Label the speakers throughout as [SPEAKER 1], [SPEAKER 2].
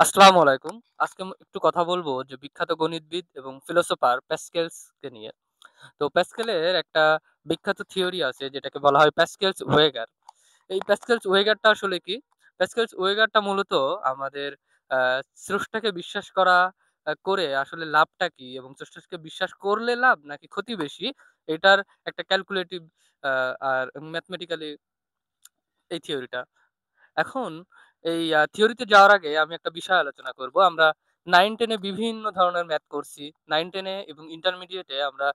[SPEAKER 1] আসসালামু আলাইকুম। আজকে একটু কথা বলব যে বিখ্যাত গণিতবিদ এবং ফিলোসোফার প্যাসকেলস কে নিয়ে। তো প্যাসকেলের একটা বিখ্যাত থিওরি আছে যেটাকে বলা হয় প্যাসকেলস ওয়েগার। এই প্যাসকেলস ওয়েগারটা আসলে কি? প্যাসকেলস ওয়েগারটা মূলত আমাদের আ স্রষ্টাকে বিশ্বাস করা করে আসলে লাভটা কি এবং স্রষ্টাকে বিশ্বাস করলে লাভ নাকি ক্ষতি বেশি এটার একটা ক্যালকুলেটিভ আর ম্যাথমেটিক্যালি এই থিওরিটা। এখন এই থিওরিতে যাওয়ার আগে আমি একটা বিষয় আলোচনা করব। আমরা 9-10 এ বিভিন্ন ধরনের ম্যাথ করছি। 9-10 এ এবং ইন্টারমিডিয়েটে আমরা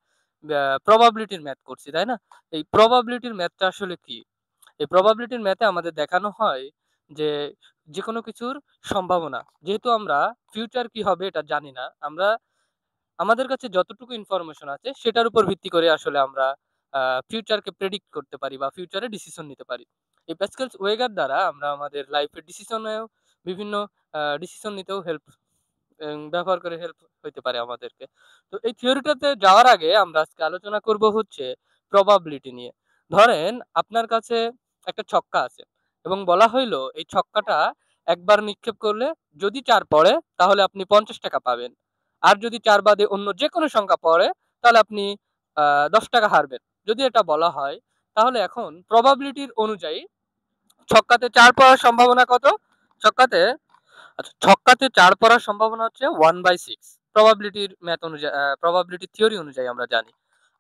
[SPEAKER 1] প্রবাবিলিটির ম্যাথ করছি, তাই না? এই প্রবাবিলিটির ম্যাথটা আসলে কি? এই প্রবাবিলিটির ম্যাথে আমাদের দেখানো হয় যে, যেকোনো কিছুর সম্ভাবনা। যেহেতু আমরা ফিউচার কি হবে এটা জানি না। আমরা আমাদের কাছে যতটুকু ইনফরমেশন আছে সেটার উপর ভিত্তি করে আসলে আমরা ফিউচারকে প্রেডিক্ট করতে পারি বা ফিউচারে ডিসিশন নিতে পারি। এই প্যাসকেলস ওয়েগার দ্বারা আমরা আমাদের লাইফের ডিসিশনেও বিভিন্ন ডিসিশন নিতেও ব্যবহার করে হেল্প হইতে পারে আমাদেরকে। তো এই থিওরিটাতে যাওয়ার আগে আমরা আজকে আলোচনা করব হচ্ছে প্রবাবিলিটি নিয়ে। ধরেন আপনার কাছে একটা ছক্কা আছে এবং বলা হইল এই ছক্কাটা একবার নিক্ষেপ করলে যদি ৪ পড়ে তাহলে আপনি ৳৫০ পাবেন। আর যদি ৪ বাদে অন্য যেকোনো সংখ্যা পড়ে তাহলে আপনি ৳১০ হারবেন। যদি এটা বলা হয় তাহলে এখন প্রবাবিলিটির অনুযায়ী ছক্কাতে ৪ পড়ার সম্ভাবনা কত? ছক্কাতে ছক্কাতে ৪ পড়ার সম্ভাবনা হচ্ছে 1/6 প্রবাবিলিটির ম্যাথ অনুযায়ী প্রবাবিলিটি থিওরি অনুযায়ী আমরা জানি।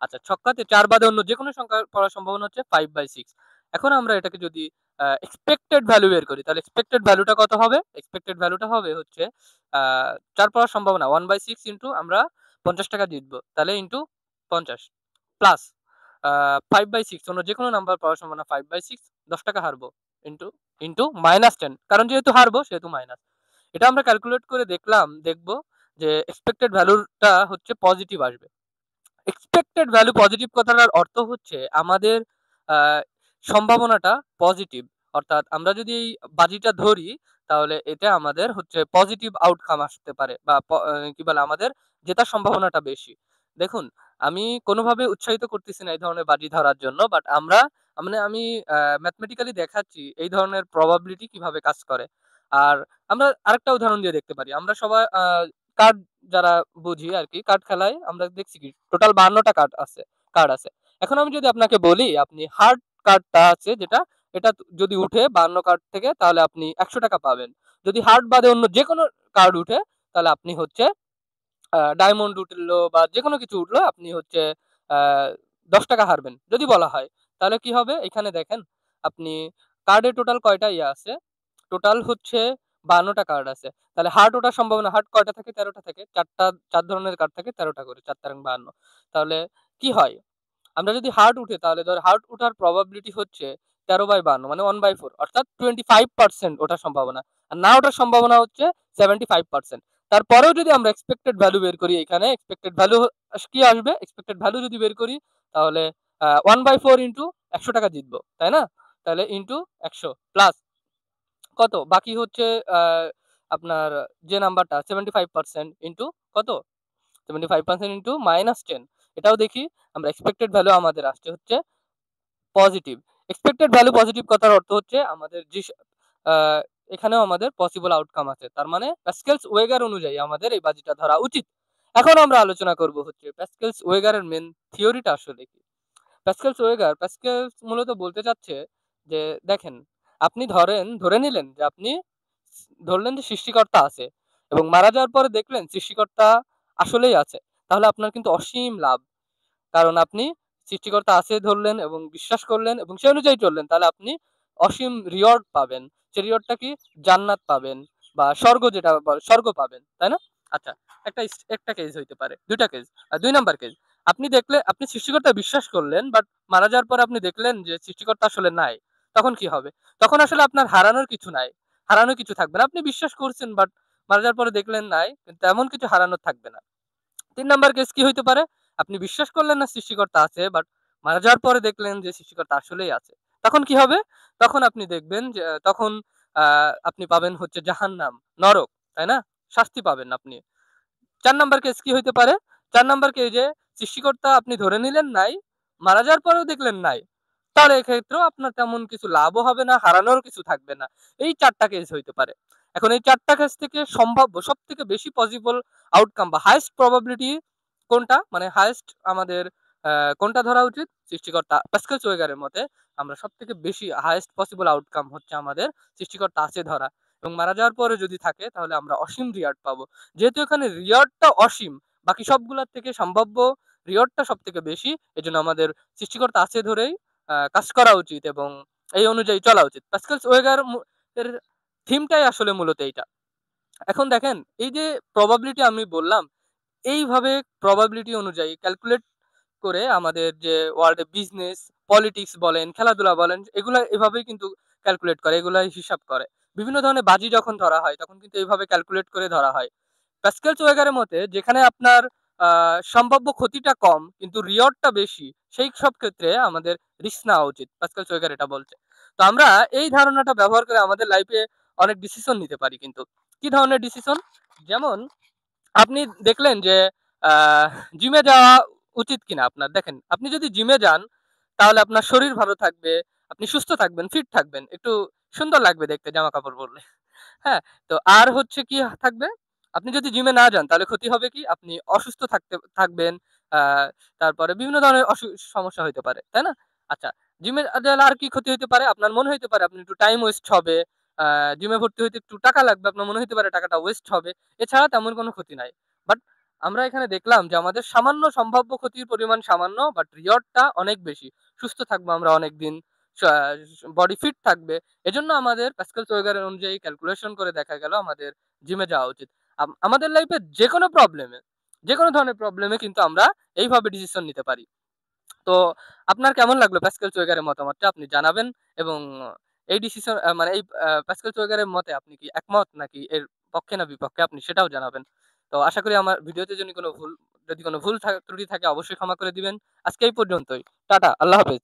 [SPEAKER 1] আচ্ছা ছক্কাতে ৪ বাদে অন্য যেকোনো সংখ্যা পড়ার সম্ভাবনা হচ্ছে 5/6। এখন আমরা এটাকে যদি এক্সপেক্টেড ভ্যালু বের করি তাহলে এক্সপেক্টেড ভ্যালুটা কত হবে? এক্সপেক্টেড ভ্যালুটা হবে হচ্ছে আ ৪ পড়ার সম্ভাবনা 1/6 ইনটু আমরা ৳৫০ জিতবো। তাহলে ইনটু ৫০ প্লাস আ 5/6 অন্য যেকোনো নাম্বার পাওয়ার সম্ভাবনা 5/6 ৳১০ হারবো। ইনটু -10 কারণ যেহেতু হারবো সেহেতু মাইনাস। এটা আমরা ক্যালকুলেট করে দেখব যে এক্সপেক্টেড ভ্যালুটা হচ্ছে পজিটিভ আসবে। এক্সপেক্টেড ভ্যালু পজিটিভ কথাটার অর্থ হচ্ছে আমাদের আ সম্ভাবনাটা পজিটিভ। অর্থাৎ আমরা যদি এই বাজিটা ধরি তাহলে এতে আমাদের হচ্ছে পজিটিভ আউটকাম আসতে পারে বা কি বলে আমাদের জেতার সম্ভাবনাটা বেশি। দেখুন আমি কোনোভাবে উৎসাহিত করতেছি না এই ধরনের বাজি ধরার জন্য। বাট আমি ম্যাথমেটিক্যালি দেখাচ্ছি এই ধরনের প্রবাবিলিটি কিভাবে কাজ করে। আর আমরা আরেকটা উদাহরণ দিয়ে দেখতে পারি। আমরা সবাই কার্ড যারা বুঝি আরকি কার্ড খেলায় আমরা দেখছি কি টোটাল ৫২ টা কার্ড আছে। এখন আমি যদি আপনাকে বলি আপনি হার্ড কার্ডটা আছে যেটা এটা যদি উঠে ৫২ কার্ড থেকে তাহলে আপনি ৳১০০ পাবেন। যদি হার্ড বাদে অন্য যেকোনো কার্ড উঠে তাহলে আপনি হচ্ছে ডায়মন্ড উঠলো বা যেকোনো কিছু উঠলো আপনি হচ্ছে আ ৳১০ হারবেন। যদি বলা হয় তাহলে কি হবে? এখানে দেখেন আপনি কার্ডে টোটাল কয়টা আছে? টোটাল হচ্ছে ৫২ টা কার্ড আছে। তাহলে হার্ট ওঠার সম্ভাবনা হার্ট কয়টা থাকে? ১৩ টা থাকে। ৪ ধরনের কার্ড থাকে ১৩ টা করে। ৪ তেরং ৫২। তাহলে কি হয়? আমরা যদি হার্ট উঠে তাহলে হার্ট উঠার প্রবাবিলিটি হচ্ছে ১৩/৫২ মানে 1/4 অর্থাৎ 25% ওঠার সম্ভাবনা। আর না ওঠার সম্ভাবনা হচ্ছে 75%। তারপরেও যদি আমরা এক্সপেক্টেড ভ্যালু বের করি এখানে এক্সপেক্টেড ভ্যালু কি আসবে? এক্সপেক্টেড ভ্যালু যদি বের করি তাহলে 1/4 ইনটু ৳১০০ জিতবো। তাই না? তাহলে ইনটু ১০০ প্লাস কত? বাকি হচ্ছে আ আপনার যে নাম্বারটা 75% ইনটু কত? 75% ইনটু -10 এটাও দেখি আমরা এক্সপেক্টেড ভ্যালু আমাদের আসছে হচ্ছে পজিটিভ। এক্সপেক্টেড ভ্যালু পজিটিভ কথার অর্থ হচ্ছে আমাদের যে আ এখানেও আমাদের পসিবল আউটকাম আছে। তার মানে প্যাসকেলস ওয়েগার অনুযায়ী আমাদের এই বাজিটা ধরা উচিত। এখন আমরা আলোচনা করব হচ্ছে প্যাসকেলস ওয়েগারের মেইন থিওরিটা আসলে কি? প্যাসকেলস মূলত বলতে চাচ্ছে যে দেখেন, আপনি ধরে নিলেন যে আপনি ধরলেন যে সৃষ্টিকর্তা আছে এবং মারা যাওয়ার পরে দেখলেন সৃষ্টিকর্তা আসলেই আছে। তাহলে আপনার কিন্তু অসীম লাভ। কারণ আপনি সৃষ্টিকর্তা আছে ধরলেন এবং বিশ্বাস করলেন এবং সে অনুযায়ী চললেন। তাহলে আপনি অসীম রিওয়ার্ড পাবেন। সে রিওয়ার্ডটা কি? জান্নাত পাবেন বা স্বর্গ যেটা স্বর্গ পাবেন। তাই না? আচ্ছা, একটা কেস হইতে পারে। ২ টা কেস। ২ number case. আপনি সৃষ্টিকর্তায় বিশ্বাস করলেন বাট মারা যাওয়ার পরে আপনি দেখলেন যে সৃষ্টিকর্তা আসলে নাই। তখন কি হবে? তখন আসলে আপনার হারানোর কিছু নাই। হারানোর কিছু থাকবে না। আপনি বিশ্বাস করছেন বাট মারা যাওয়ার পরে দেখলেন নাই। কিন্তু এমন কিছু হারানোর থাকবে না। ৩ নাম্বার কেস কি হইতে পারে? আপনি বিশ্বাস করলেন না সৃষ্টিকর্তা আছে বাট মারা যাওয়ার পরে দেখলেন যে সৃষ্টিকর্তা আসলেই আছে। তখন কি হবে? তখন আপনি দেখবেন যে তখন আ আপনি পাবেন হচ্ছে জাহান্নাম, নরক, তাই না? শাস্তি পাবেন আপনি। ৪ নাম্বার কেস কি হইতে পারে? ৪ নাম্বার কেস যে সৃষ্টিকর্তা আপনি ধরে নিলেন নাই, মারা যাওয়ার পরেও দেখলেন নাই। তাহলে এক্ষেত্রেও আপনার তেমন কিছু লাভও হবে না, হারানোর কিছু থাকবে না। এই ৪ টা কেস হইতে পারে। এখন এই ৪ টা কেস থেকে সম্ভাব্য সবথেকে বেশি পসিবল আউটকাম বা হাইয়েস্ট প্রবাবিলিটি কোনটা? মানে হাইয়েস্ট আমাদের কোনটা ধরা উচিত? সৃষ্টিকর্তা প্যাসকেল চুয়েগারের মতে আমরা সবথেকে বেশি হাইয়েস্ট পসিবল আউটকাম হচ্ছে আমাদের সৃষ্টিকর্তা আছে ধরা এবং মারা যাওয়ার পরে যদি থাকে তাহলে আমরা অসীম রিওয়ার্ড পাবো। যেহেতু এখানে রিওয়ার্ডটা অসীম, বাকি সবগুলার থেকে সম্ভাব্য রিওয়ার্ডটা সবথেকে বেশি। এজন্য আমাদের সৃষ্টিকর্তা আছে ধরেই কাজ করা উচিত এবং এই অনুযায়ী চলা উচিত। প্যাসকেল চুয়েগার এর থিমটাই আসলে মূলত এইটা। এখন দেখেন এই যে প্রবাবিলিটি আমি বললাম, এইভাবে প্রবাবিলিটি অনুযায়ী ক্যালকুলেট করে আমাদের যে ওয়ার্ল্ডে বিজনেস, পলিটিক্স বলেন, খেলাধুলা বলেন, এগুলা এভাবেই কিন্তু ক্যালকুলেট করে, এগুলাই হিসাব করে। বিভিন্ন ধরনের বাজি যখন ধরা হয় তখন কিন্তু এইভাবে ক্যালকুলেট করে ধরা হয়। প্যাসকেল চুয়েগারের মতে যেখানে আপনার সম্ভাব্য ক্ষতিটা কম কিন্তু রিওয়ার্ডটা বেশি, সেই সব ক্ষেত্রে আমাদের রিস্ক নেওয়া উচিত। প্যাসকেল চুয়েগার এটা বলছে। তো আমরা এই ধারণাটা ব্যবহার করে আমাদের লাইফে অনেক ডিসিশন নিতে পারি কিন্তু। কি ধরনের ডিসিশন? যেমন আপনি দেখলেন যে আহ, জিমে যাওয়া উচিত কিনা আপনার। দেখেন আপনি যদি জিমে যান তাহলে আপনার শরীর ভালো থাকবে, আপনি সুস্থ থাকবেন, ফিট থাকবেন, একটু সুন্দর লাগবে দেখতে জামা কাপড় পরলে। হ্যাঁ, তো আর হচ্ছে কি থাকবে? আপনি যদি জিমে না যান তাহলে ক্ষতি হবে কি? আপনি অসুস্থ থাকবেন। আহ, তারপরে বিভিন্ন ধরনের সমস্যা হইতে পারে, তাই না? আচ্ছা, জিমে গেলে আর কি ক্ষতি হইতে পারে? আপনার মনে হইতে পারে আপনি একটু টাইম ওয়েস্ট হবে। জিমে ভর্তি হইতে একটু টাকা লাগবে, আপনার মনে হইতে পারে টাকাটা ওয়েস্ট হবে। এছাড়া তেমন কোনো ক্ষতি নাই। বাট আমরা এখানে দেখলাম যে আমাদের সামান্য সম্ভাব্য ক্ষতির পরিমাণ সামান্য, বাট রিওয়ার্ডটা অনেক বেশি। সুস্থ থাকবো আমরা অনেকদিন, বডি ফিট থাকবে। এজন্য আমাদের প্যাসকেল চুয়েগারের অনুযায়ী ক্যালকুলেশন করে দেখা গেল আমাদের জিমে যাওয়া উচিত। আমাদের লাইফে যেকোনো প্রবলেমে, যেকোনো ধরনের প্রবলেমে কিন্তু আমরা এইভাবে ডিসিশন নিতে পারি। তো আপনার কেমন লাগলো প্যাসকেল চুয়েগারের মতামতটা আপনি জানাবেন এবং এই ডিসিশন মানে এই প্যাসকেল চুয়েগারের মতে আপনি কি একমত নাকি এর পক্ষে না বিপক্ষে আপনি সেটাও জানাবেন। তো আশা করি আমার ভিডিওতে যদি কোনো ভুল ত্রুটি থাকে অবশ্যই ক্ষমা করে দিবেন। আজকে এই পর্যন্তই। টাটা, আল্লাহ হাফেজ।